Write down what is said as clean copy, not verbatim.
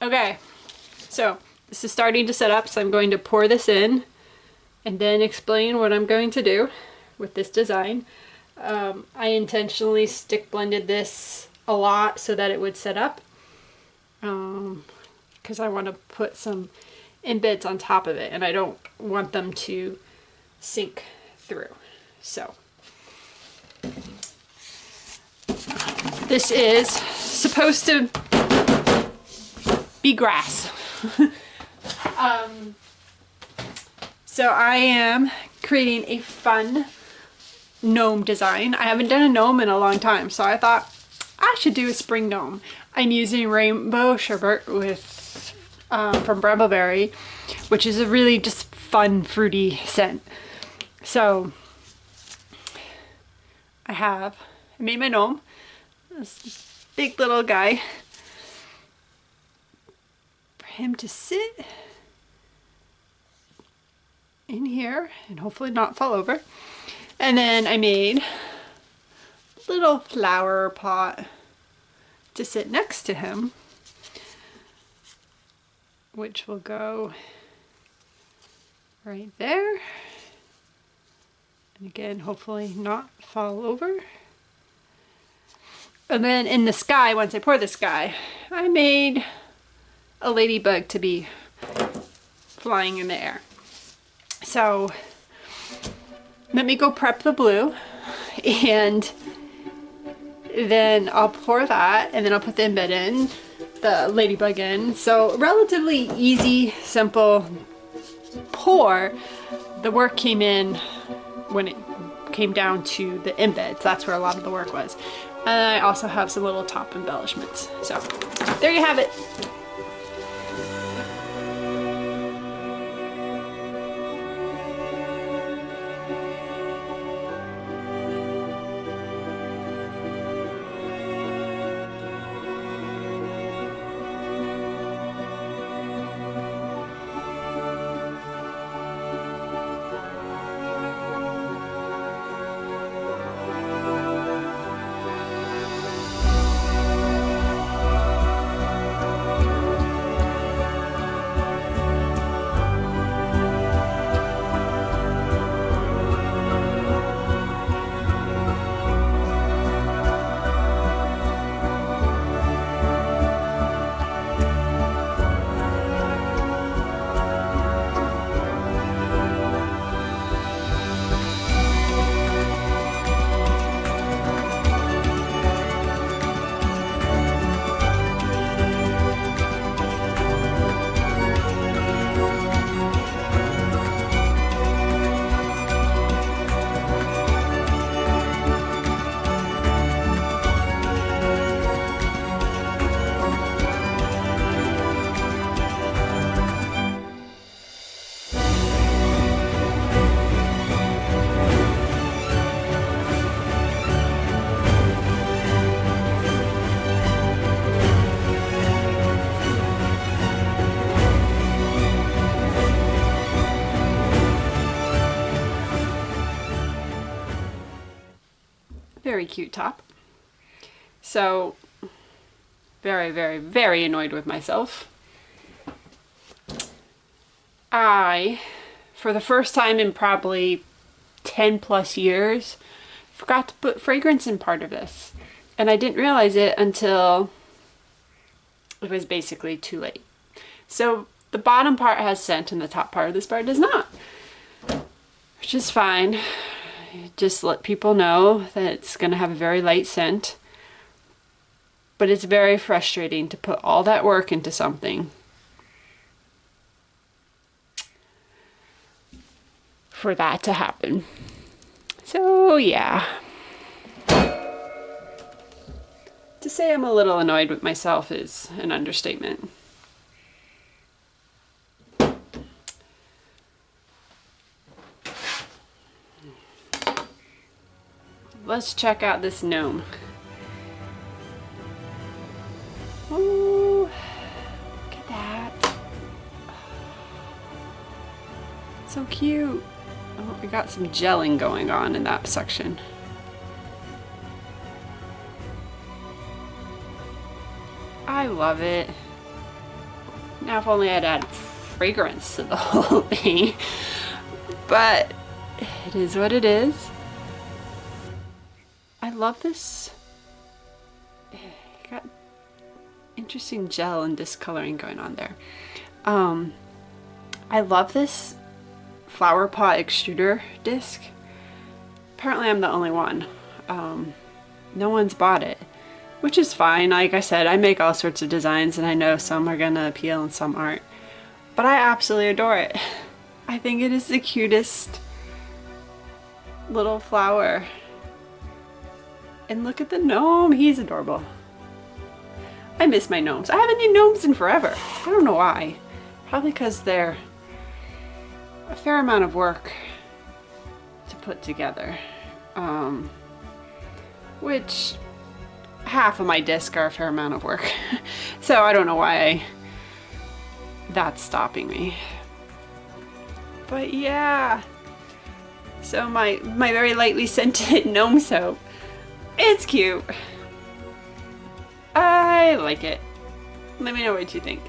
Okay, so this is starting to set up, so I'm going to pour this in and then explain what I'm going to do with this design. I intentionally stick blended this a lot so that it would set up, because I want to put some embeds on top of it and I don't want them to sink through. So this is supposed to be grass. So I am creating a fun gnome design. I haven't done a gnome in a long time, so I thought I should do a spring gnome. I'm using rainbow sherbet with from Brambleberry, which is a really just fun fruity scent. So I made my gnome, this big little guy, for him to sit in here and hopefully not fall over. And then I made a little flower pot to sit next to him, which will go right there. And again, hopefully not fall over. And then in the sky, once I pour the sky, I made a ladybug to be flying in the air. So let me go prep the blue, and then I'll pour that, and then I'll put the embed in, the ladybug in. So relatively easy, simple pour. The work came in when it came down to the embeds. That's where a lot of the work was. And I also have some little top embellishments. So there you have it. Very cute top. So very, very, very annoyed with myself. I, for the first time in probably 10 plus years, forgot to put fragrance in part of this. And I didn't realize it until it was basically too late. So the bottom part has scent and the top part of this part does not, which is fine. Just let people know that it's going to have a very light scent, but it's very frustrating to put all that work into something for that to happen. So yeah, to say I'm a little annoyed with myself is an understatement. Let's check out this gnome. Oh, look at that. So cute. Oh, we got some gelling going on in that section. I love it. Now if only I'd add fragrance to the whole thing, but it is what it is. I love this. Got interesting gel and discoloring going on there. I love this flower pot extruder disc. Apparently I'm the only one. No one's bought it, which is fine. Like I said, I make all sorts of designs and I know some are gonna appeal and some aren't, but I absolutely adore it. I think it is the cutest little flower. And look at the gnome, he's adorable. I miss my gnomes. I haven't made gnomes in forever. I don't know why. Probably because they're a fair amount of work to put together. Which half of my discs are a fair amount of work. So I don't know why that's stopping me. But yeah. So my very lightly scented Gnome Soap. It's cute. I like it. Let me know what you think.